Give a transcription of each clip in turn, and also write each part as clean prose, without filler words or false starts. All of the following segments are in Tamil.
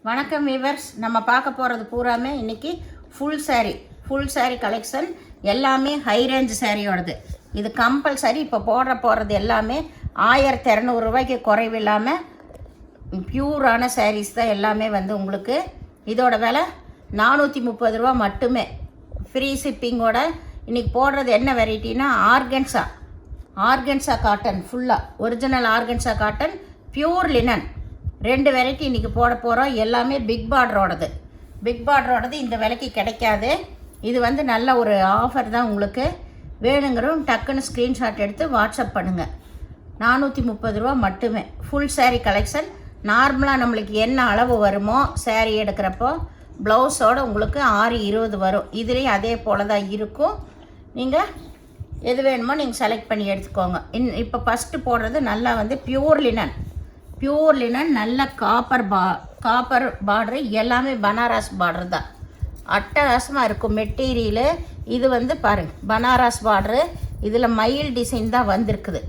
வணக்கம் வீவர்ஸ். நம்ம பார்க்க போகிறது பூராமே இன்றைக்கி ஃபுல் saree கலெக்ஷன். எல்லாமே ஹை ரேஞ்ச் சாரியோடது. இது கம்பல்சரி இப்போ போடுறது எல்லாமே 1200 ரூபாய்க்கு குறைவில்லாமல் பியூரான சாரீஸ் தான் எல்லாமே வந்து உங்களுக்கு. இதோட விலை 430 ரூபா மட்டுமே, ஃப்ரீ ஷிப்பிங்கோட. இன்றைக்கி போடுறது என்ன வெரைட்டினா ஆர்கன்சா காட்டன், ஃபுல்லாக original organza cotton, pure linen. 2 variety இன்றைக்கி போட போகிறோம். எல்லாமே பிக் பார்டரோடது. இந்த விலைக்கு கிடைக்காது. இது வந்து நல்ல ஒரு ஆஃபர் தான் உங்களுக்கு. வேணுங்கிறவங்க டக்குன்னு ஸ்க்ரீன்ஷாட் எடுத்து வாட்ஸ்அப் பண்ணுங்கள். 430 ரூபா மட்டுமே. Full saree collection. நார்மலாக நம்மளுக்கு என்ன அளவு வருமோ saree எடுக்கிறப்போ ப்ளவுஸோடு உங்களுக்கு 620 வரும். இதுலேயும் அதே போல் தான் இருக்கும். நீங்கள் எது வேணுமோ நீங்கள் செலக்ட் பண்ணி எடுத்துக்கோங்க. இப்போ ஃபஸ்ட்டு போடுறது நல்லா வந்து பியூர் லினன், நல்ல காப்பர் பார்டரு. எல்லாமே பனாரஸ் பார்டர் தான். அட்டகாசமாக இருக்கும் மெட்டீரியலு. இது வந்து பாருங்கள், பனாரஸ் பார்டரு. இதில் மயில் டிசைன் தான் வந்திருக்குது.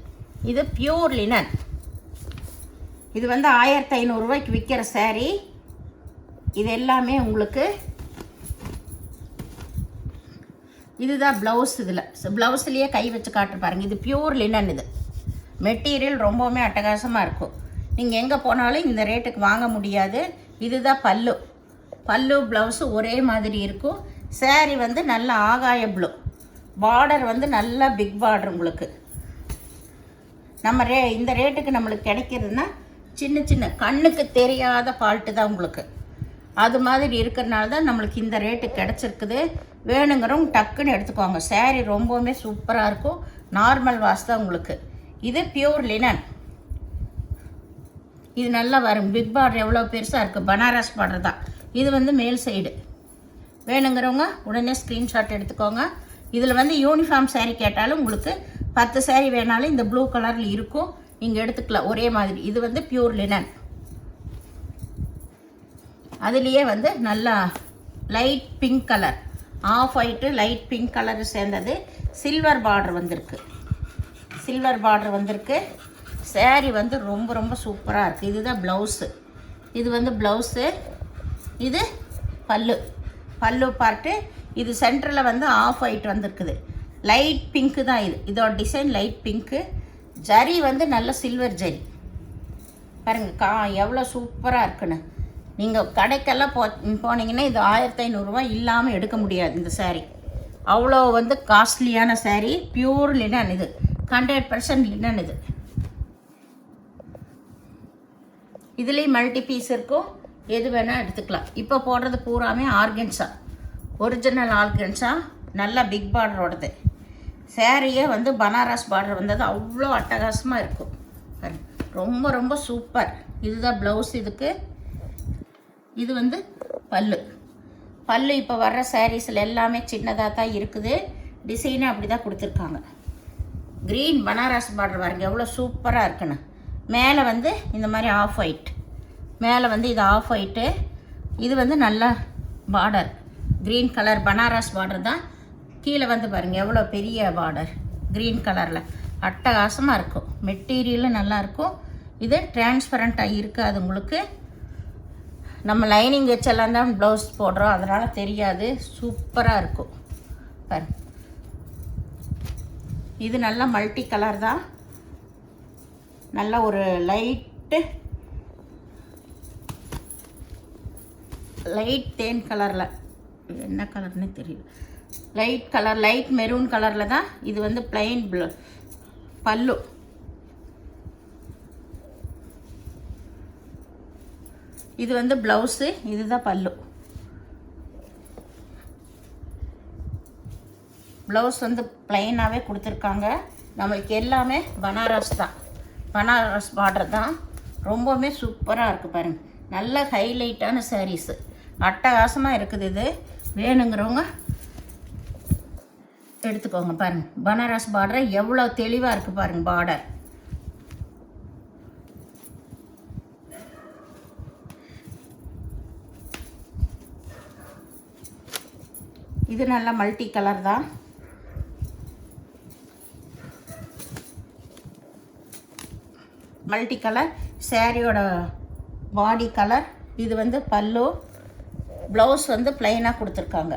இது பியூர் லினன். இது வந்து 1500 ரூபாய்க்கு விற்கிற saree. இது எல்லாமே உங்களுக்கு இதுதான் ப்ளவுஸ். இதில் ப்ளவுஸ்லேயே கை வச்சு காட்டு பாருங்கள். இது பியூர் லினன். இது மெட்டீரியல் ரொம்பவுமே அட்டகாசமாக இருக்கும். நீங்கள் எங்கே போனாலும் இந்த ரேட்டுக்கு வாங்க முடியாது. இதுதான் பல்லு ப்ளவுஸு ஒரே மாதிரி இருக்கும். saree வந்து நல்ல ஆகாய ப்ளூ பார்டர், வந்து நல்ல பிக் பார்டர் உங்களுக்கு. நம்ம இந்த ரேட்டுக்கு நம்மளுக்கு கிடைக்கிறதுனா சின்ன கண்ணுக்கு தெரியாத ஃபால்ட்டு தான் உங்களுக்கு. அது மாதிரி இருக்கிறனால தான் நம்மளுக்கு இந்த ரேட்டு கிடச்சிருக்குது. வேணுங்கிறவங்க டக்குன்னு எடுத்துக்கோங்க. saree ரொம்பவுமே சூப்பராக இருக்கும். நார்மல் வாஷ் தான் உங்களுக்கு. இது பியூர் லினன். இது நல்லா வரும். பிக் பார்டர் எவ்வளோ பெருசாக இருக்குது. பனாரஸ் பார்டர் தான். இது வந்து மேல் சைடு. வேணுங்கிறவங்க உடனே ஸ்க்ரீன்ஷாட் எடுத்துக்கோங்க. இதில் வந்து யூனிஃபார்ம் saree கேட்டாலும் உங்களுக்கு 10 saree வேணாலும் இந்த ப்ளூ கலரில் இருக்கும், நீங்கள் எடுத்துக்கலாம் ஒரே மாதிரி. இது வந்து பியூர் லினன். அதுலேயே வந்து நல்லா light pink colour, of white light pink colour சேர்ந்தது. சில்வர் பார்டர் வந்திருக்கு. saree வந்து ரொம்ப சூப்பராக இருக்குது. இதுதான் ப்ளவுஸு. இது வந்து ப்ளவுஸு. இது பல்லு பார்ட்டு. இது சென்டரில் வந்து ஆஃப் ஒயிட் வந்திருக்குது. லைட் பிங்க்கு தான் இது. இதோட டிசைன் லைட் பிங்க்கு. ஜரி வந்து நல்ல சில்வர் ஜரி பாருங்கள். எவ்வளோ சூப்பராக இருக்குன்னு. நீங்கள் கடைக்கெல்லாம் போனீங்கன்னா இது 1500 ரூபா இல்லாமல் எடுக்க முடியாது இந்த saree. அவ்வளோ வந்து காஸ்ட்லியான saree. Pure linen. இது 100% லினன். இதுலேயும் மல்டி பீஸ் இருக்கும். எது வேணால் எடுத்துக்கலாம். இப்போ போடுறது பூராமே ஆர்கன்சா, ஒரிஜினல் ஆர்கன்சா, நல்லா பிக் பார்டரோடது. சாரியே வந்து பனாரஸ் பார்டர் வந்தது. அவ்வளோ அட்டகாசமாக இருக்கும். ரொம்ப சூப்பர். இதுதான் ப்ளவுஸ். இதுக்கு இது வந்து பல்லு இப்போ வர்ற சாரீஸில் எல்லாமே சின்னதாக தான் இருக்குது. டிசைனே அப்படி தான் கொடுத்துருக்காங்க. க்ரீன் பனாரஸ் பார்டர் பாருங்க எவ்வளோ சூப்பராக இருக்குன்னு. மேலே வந்து இந்த மாதிரி ஆஃப் ஒயிட். மேலே வந்து இது ஆஃப் ஒயிட்டு. இது வந்து நல்லா border green colour Banaras border தான். கீழே வந்து பாருங்கள் எவ்வளோ பெரிய பார்டர் க்ரீன் கலரில். அட்டகாசமாக இருக்கும். மெட்டீரியலும் நல்லாயிருக்கும். இது டிரான்ஸ்பரண்ட்டாக இருக்காது உங்களுக்கு. நம்ம லைனிங் வச்செல்லாம் தான் ப்ளவுஸ் போடுறோம், அதனால் தெரியாது. சூப்பராக இருக்கும் பாரு. இது நல்லா மல்டி கலர் தான். நல்ல ஒரு லைட் தேன் கலரில், என்ன கலர்னு தெரியல, லைட் கலர், லைட் மெரூன் கலரில் தான். இது வந்து பிளைன் பல்லு. இது வந்து ப்ளவுஸு. இதுதான் பல்லு. ப்ளவுஸ் வந்து பிளைனாகவே கொடுத்துருக்காங்க. நம்மளுக்கு எல்லாமே பனாரஸ் தான். பனாரஸ் பார்டர் தான். ரொம்பவுமே சூப்பராக இருக்குது பாருங்கள். நல்ல ஹைலைட்டான சாரீஸு. அட்டகாசமாக இருக்குது. இது வேணுங்கிறவங்க எடுத்துக்கோங்க. பாருங்கள் பனாரஸ் பார்டர் எவ்வளோ தெளிவாக இருக்குது பாருங்கள் பார்டர். இது நல்லா மல்டி கலர் தான். மல்டி கலர் சாரியோட பாடி கலர். இது வந்து பல்லு. ப்ளவுஸ் வந்து ப்ளைனாக கொடுத்துருக்காங்க.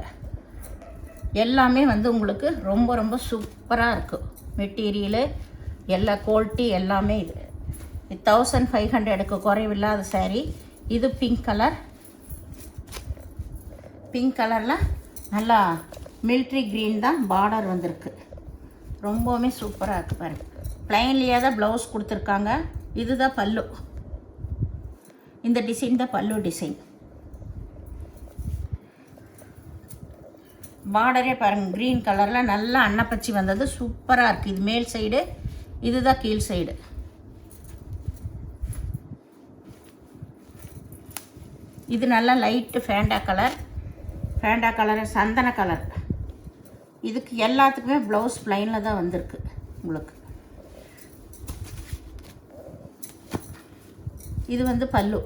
எல்லாமே வந்து உங்களுக்கு ரொம்ப ரொம்ப சூப்பராக இருக்கும். மெட்டீரியலு எல்லா குவாலிட்டி எல்லாமே இது 1500க்கு குறைவில்லாத சாரீ. இது பிங்க் கலர். பிங்க் கலரில் நல்லா மில்ட்ரி க்ரீன் தான் பார்டர் வந்திருக்கு. ரொம்பவுமே சூப்பராக இருக்குது பாருங்கள். ப்ளைன்லேயே தான் ப்ளவுஸ் கொடுத்துருக்காங்க. இதுதான் பல்லு. இந்த டிசைன் தான் பல்லு டிசைன். பார்டரே பாருங்கள் க்ரீன் கலரில் நல்லா அன்னப்பச்சி வந்தது. சூப்பராக இருக்குது. இது மேல் சைடு, இதுதான் கீழ் சைடு. இது நல்லா light Fanta colour. Fanta colour சந்தன கலர். இதுக்கு எல்லாத்துக்குமே ப்ளவுஸ் ப்ளைனில் தான் வந்திருக்கு உங்களுக்கு. இது வந்து பல்லு.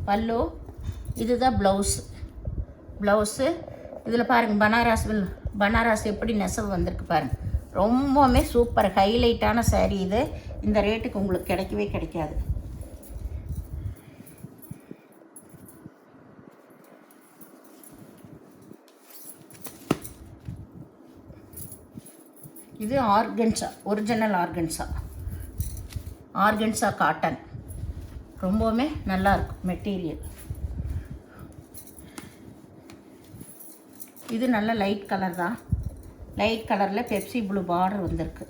பல்லு இதுதான் ப்ளவுஸு. இதில் பாருங்கள் பனாரஸ் எப்படி நெசவு வந்திருக்கு பாருங்கள். ரொம்பவுமே சூப்பர் ஹைலைட்டான சாரீ இது. இந்த ரேட்டுக்கு உங்களுக்கு கிடைக்கவே கிடைக்காது. இது ஆர்கன்ஸா, ஒரிஜினல் ஆர்கன்ஸா காட்டன். ரொம்பவுமே நல்லாயிருக்கும் மெட்டீரியல். இது நல்ல லைட் கலர் தான். லைட் கலரில் பெப்சி ப்ளூ பார்டர் வந்திருக்கு.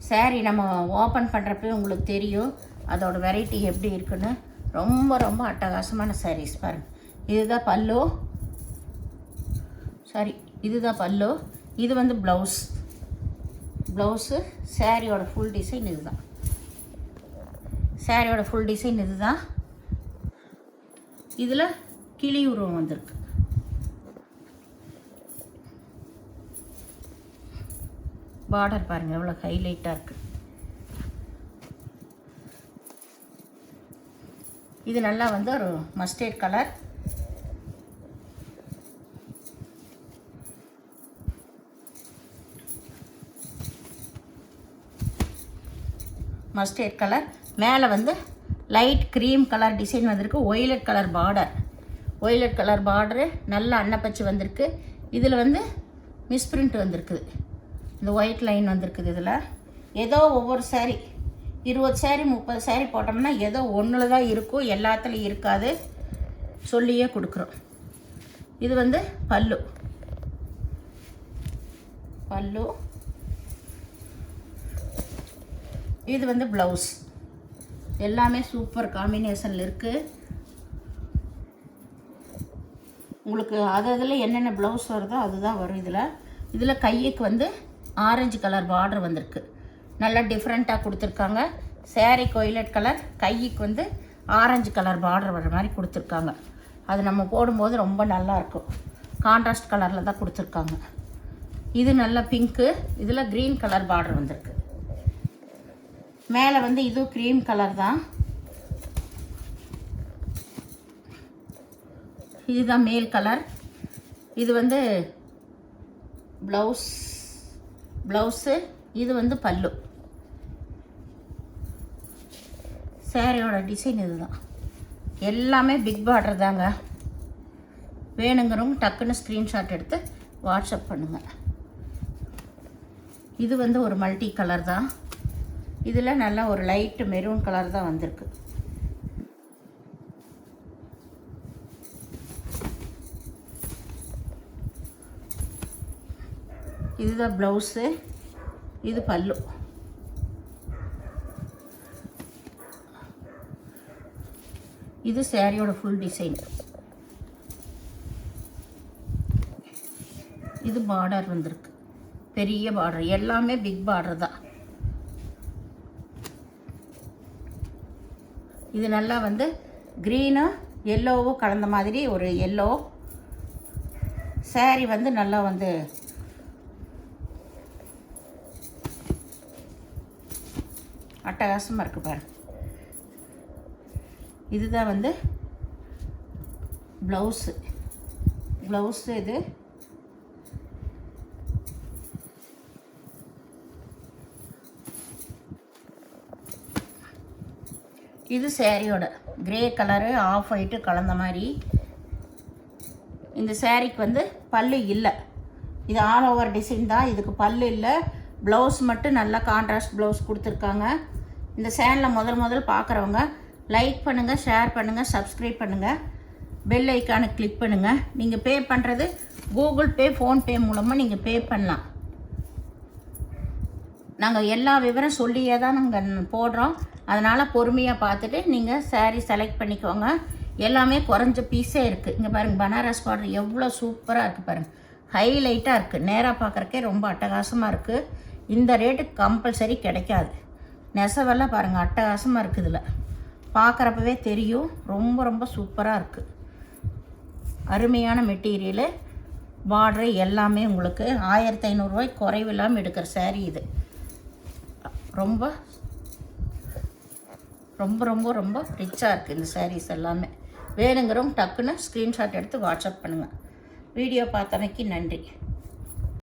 சாரீ நம்ம ஓப்பன் பண்ணுறப்ப உங்களுக்கு தெரியும் அதோட வெரைட்டி எப்படி இருக்குன்னு. ரொம்ப ரொம்ப அட்டகாசமான சாரீஸ் பாருங்கள். இதுதான் பல்லு. இதுதான் பல்லு. இது வந்து ப்ளவுஸு. சாரியோட ஃபுல் டிசைன் இதுதான். இதில் கிளி உருவம் வந்திருக்கு. பார்டர் பாருங்கள் எவ்வளோ ஹைலைட்டாக இருக்குது. இது நல்லா வந்து ஒரு மஸ்டர்ட் கலர். மேலே வந்து லைட் க்ரீம் கலர் டிசைன் வந்திருக்கு. ஒய்லட் கலர் பார்டரு நல்ல அன்னப்பச்சு வந்திருக்கு. இதில் வந்து மிஸ்பிரிண்ட் வந்திருக்குது. இந்த ஒயிட் லைன் வந்திருக்குது. இதில் ஏதோ ஒவ்வொரு சாரீ 20 சாரீ 30 சாரீ போட்டோம்னா ஏதோ ஒன்றில் தான் இருக்கும், எல்லாத்துலேயும் இருக்காது. சொல்லியே கொடுக்குறோம். இது வந்து பல்லு. இது வந்து ப்ளவுஸ். எல்லாமே சூப்பர் காம்பினேஷனில் இருக்குது. உங்களுக்கு அதில் என்னென்ன ப்ளவுஸ் வருதோ அதுதான் வரும். இதில் கைக்கு வந்து ஆரஞ்சு கலர் பார்டர் வந்திருக்கு. நல்லா டிஃப்ரெண்ட்டாக கொடுத்துருக்காங்க. சாரீ ஒய்லட் கலர், கைக்கு வந்து ஆரஞ்சு கலர் பார்டர் வர மாதிரி கொடுத்துருக்காங்க. அது நம்ம போடும்போது ரொம்ப நல்லாயிருக்கும். கான்ட்ராஸ்ட் கலரில் தான் கொடுத்துருக்காங்க. இது நல்ல பிங்க்கு. இதில் க்ரீன் கலர் பார்டர் வந்திருக்கு. மேலே வந்து இதுவும் க்ரீம் கலர் தான். இதுதான் மேல் கலர். இது வந்து ப்ளவுஸு. இது வந்து பல்லு. சாரியோட டிசைன் இதுதான். எல்லாமே பிக் பார்டர் தாங்க. வேணுங்கிறவங்க டக்குன்னு ஸ்க்ரீன்ஷாட் எடுத்து வாட்ஸ்அப் பண்ணுங்கள். இது வந்து ஒரு மல்டி கலர் தான். இதில் நல்லா ஒரு லைட்டு மெரூன் கலர் தான் வந்திருக்கு. இதுதான் ப்ளவுஸு. இது பல்லு. இது சாரியோட ஃபுல் டிசைன். இது பார்டர் வந்திருக்கு. பெரிய பார்டர். எல்லாமே பிக் பார்டர் தான். இது நல்லா வந்து க்ரீனும் எல்லோவும் கலந்த மாதிரி ஒரு எல்லோ. சாரி வந்து நல்லா வந்து அட்டகாசமாக இருக்குது பாருங்க. இதுதான் வந்து ப்ளவுஸு. இது இது சாரியோட கிரே கலரு ஆஃப் ஒயிட்டு கலந்த மாதிரி. இந்த சாரீக்கு வந்து பல்லு இல்லை, இது ஆல் ஓவர் டிசைன் தான், இதுக்கு பல்லு இல்லை. ப்ளவுஸ் மட்டும் நல்லா கான்ட்ராஸ்ட் ப்ளவுஸ் கொடுத்துருக்காங்க. இந்த சேனலை முதல் பார்க்குறவங்க லைக் பண்ணுங்கள், ஷேர் பண்ணுங்கள், சப்ஸ்கிரைப் பண்ணுங்கள், பெல் ஐக்கானை கிளிக் பண்ணுங்கள். நீங்கள் பே பண்ணுறது கூகுள் பே, ஃபோன்பே மூலமாக நீங்கள் பே பண்ணலாம். நாங்கள் எல்லா விவரம் சொல்லியே தான் நாங்கள் போடுறோம். அதனால் பொறுமையாக பார்த்துட்டு நீங்கள் சாரீ செலக்ட் பண்ணிக்கோங்க. எல்லாமே குறைஞ்ச பீஸே இருக்குது. இங்கே பாருங்கள், பனாரஸ் பார்டர் எவ்வளோ சூப்பராக இருக்குது பாருங்கள், ஹைலைட்டாக இருக்குது. நேராக பார்க்குறக்கே ரொம்ப அட்டகாசமாக இருக்குது. இந்த ரேட்டுக்கு கம்பல்சரி கிடைக்காது. நெசவெல்லாம் பாருங்கள் அட்டகாசமாக இருக்குது. இதில் பார்க்குறப்பவே தெரியும், ரொம்ப சூப்பராக இருக்குது. அருமையான மெட்டீரியலு, பார்டரு எல்லாமே உங்களுக்கு 1500 ரூபாய்க்கு குறைவில்லாமல் எடுக்கிற சாரீ இது. ரொம்ப ரிச்சாக இருக்குது இந்த சாரீஸ் எல்லாமே. வேணுங்கிறவங்க டக்குன்னு ஸ்க்ரீன்ஷாட் எடுத்து வாட்ஸ்அப் பண்ணுங்கள். வீடியோ பார்த்தமைக்கு நன்றி.